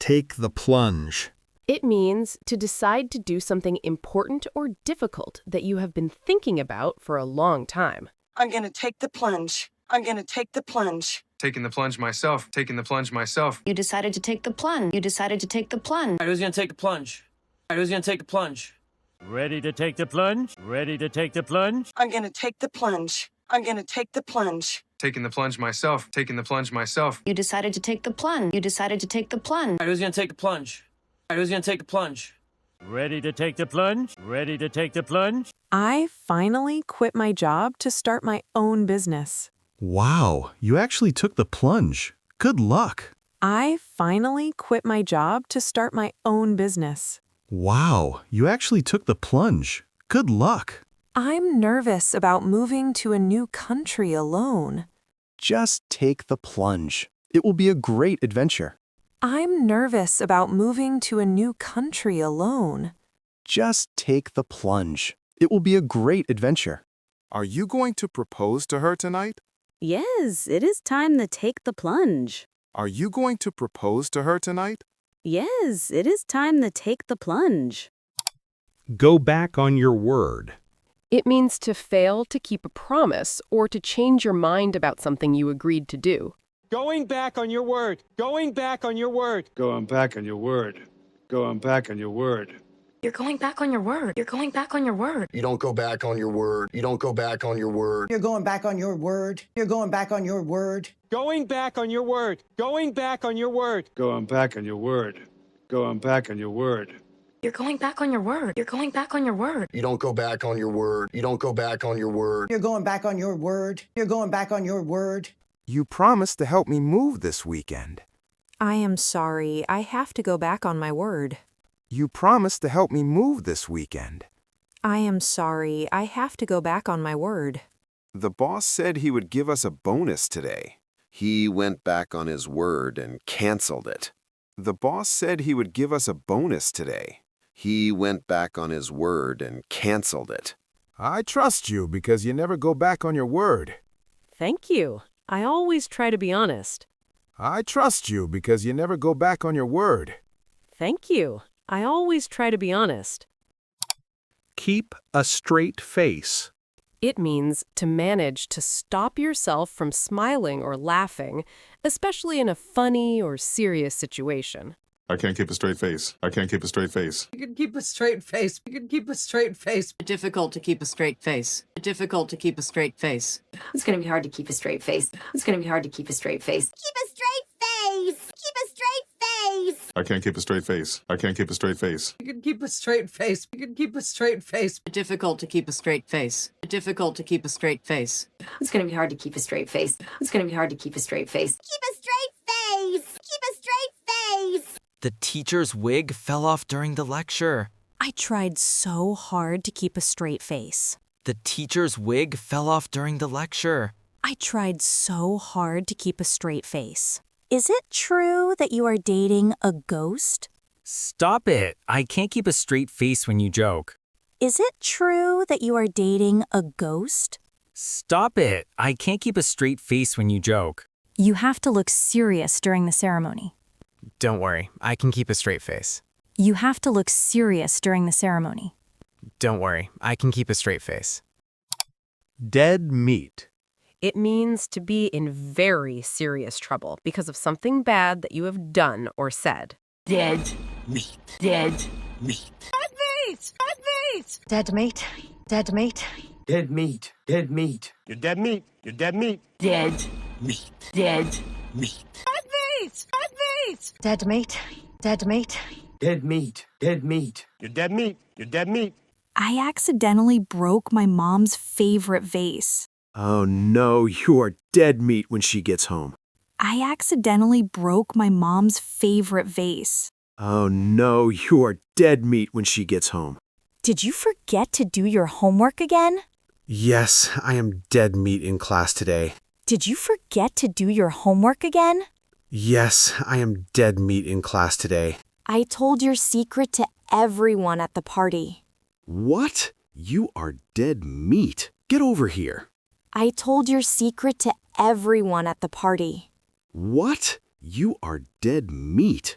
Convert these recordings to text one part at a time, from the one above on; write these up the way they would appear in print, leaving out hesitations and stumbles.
Take the plunge. It means to decide to do something important or difficult that you have been thinking about for a long time. I'm going to take the plunge. I'm going to take the plunge. Taking the plunge myself. Taking the plunge myself. You decided to take the plunge. You decided to take the plunge. All right, who's gonna take the plunge? All right, who's gonna take the plunge? Ready to take the plunge? Ready to take the plunge? I'm going to take the plunge. I'm going to take the plunge. Taking the plunge myself. Taking the plunge myself. You decided to take the plunge. You decided to take the plunge. All right, who's gonna take the plunge? All right, who's gonna take the plunge? Ready to take the plunge? Ready to take the plunge? I finally quit my job to start my own business. Wow, you actually took the plunge. Good luck. I finally quit my job to start my own business. Wow, you actually took the plunge. Good luck. I'm nervous about moving to a new country alone. Just take the plunge. It will be a great adventure. I'm nervous about moving to a new country alone. Just take the plunge. It will be a great adventure. Are you going to propose to her tonight? Yes, it is time to take the plunge. Are you going to propose to her tonight? Yes, it is time to take the plunge. Go back on your word. It means to fail to keep a promise or to change your mind about something you agreed to do. Going back on your word. Going back on your word. Going back on your word. Going back on your word. You're going back on your word. You're going back on your word. You don't go back on your word. You don't go back on your word. You're going back on your word. You're going back on your word. Going back on your word. Going back on your word. Going back on your word. Going back on your word. You're going back on your word. You're going back on your word. You don't go back on your word. You don't go back on your word. You're going back on your word. You're going back on your word. You promised to help me move this weekend. I am sorry. I have to go back on my word. You promised to help me move this weekend. I am sorry. I have to go back on my word. The boss said he would give us a bonus today. He went back on his word and canceled it. The boss said he would give us a bonus today. He went back on his word and canceled it. I trust you because you never go back on your word. Thank you. I always try to be honest. I trust you because you never go back on your word. Thank you. I always try to be honest. Keep a straight face. It means to manage to stop yourself from smiling or laughing, especially in a funny or serious situation. I can't keep a straight face. I can't keep a straight face. You can keep a straight face. You can keep a straight face. Difficult to keep a straight face. Difficult to keep a straight face. It's going to be hard to keep a straight face. It's going to be hard to keep a straight face. Keep a straight face. Keep a straight face. I can't keep a straight face. I can't keep a straight face. You can keep a straight face. You can keep a straight face. Difficult to keep a straight face. Difficult to keep a straight face. It's going to be hard to keep a straight face. It's going to be hard to keep a straight face. Keep a straight face. Keep a straight face. The teacher's wig fell off during the lecture. I tried so hard to keep a straight face. The teacher's wig fell off during the lecture. I tried so hard to keep a straight face. Is it true that you are dating a ghost? Stop it. I can't keep a straight face when you joke. Is it true that you are dating a ghost? Stop it. I can't keep a straight face when you joke. You have to look serious during the ceremony. Don't worry. I can keep a straight face. You have to look serious during the ceremony. Don't worry. I can keep a straight face. Dead meat. It means to be in very serious trouble because of something bad that you have done or said. Dead meat. Dead meat. Dead meat. Dead meat. Dead meat. Dead meat. Dead meat. Dead meat. You're dead meat. You're dead meat. Dead meat. Dead meat. Dead meat. Dead meat. Dead meat. Dead meat. Dead meat. Dead meat. You're dead meat. You're dead meat. I accidentally broke my mom's favorite vase. Oh no, you are dead meat when she gets home. I accidentally broke my mom's favorite vase. Oh no, you are dead meat when she gets home. Did you forget to do your homework again? Yes, I am dead meat in class today. Did you forget to do your homework again? Yes, I am dead meat in class today. I told your secret to everyone at the party. What? You are dead meat. Get over here. I told your secret to everyone at the party. What? You are dead meat.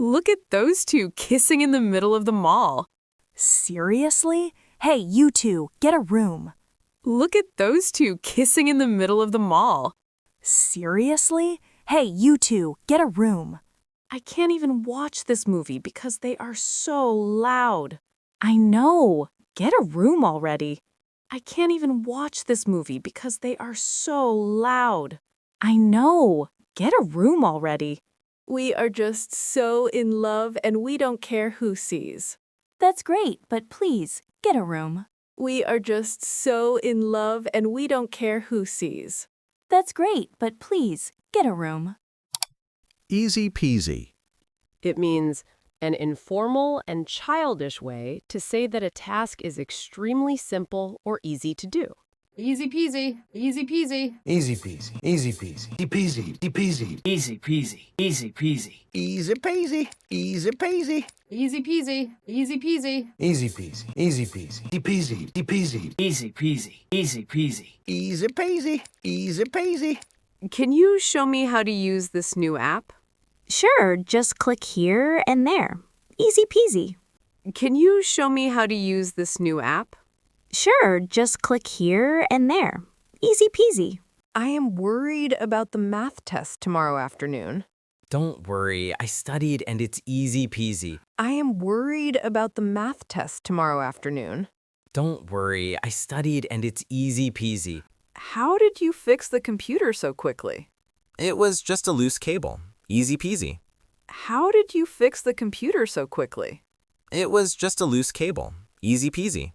Look at those two kissing in the middle of the mall. Seriously? Hey, you two, get a room. Look at those two kissing in the middle of the mall. Seriously? Hey, you two, get a room. I can't even watch this movie because they are so loud. I know. Get a room already. I can't even watch this movie because they are so loud. I know. Get a room already. We are just so in love and we don't care who sees. That's great, but please, get a room. We are just so in love and we don't care who sees. That's great, but please, get a room. Easy peasy. It means an informal and childish way to say that a task is extremely simple or easy to do. Easy peasy, easy peasy. Easy peasy, easy peasy, peasy, peasy. Easy peasy, easy peasy. Easy peasy, easy peasy. Easy peasy, easy peasy. Easy peasy, easy peasy, peasy, peasy. Easy peasy, easy peasy. Easy peasy, easy peasy. Can you show me how to use this new app? Sure, just click here and there. Easy peasy. Can you show me how to use this new app? Sure, just click here and there. Easy peasy. I am worried about the math test tomorrow afternoon. Don't worry, I studied and it's easy peasy. I am worried about the math test tomorrow afternoon. Don't worry, I studied and it's easy peasy. How did you fix the computer so quickly? It was just a loose cable. Easy peasy. How did you fix the computer so quickly? It was just a loose cable. Easy peasy.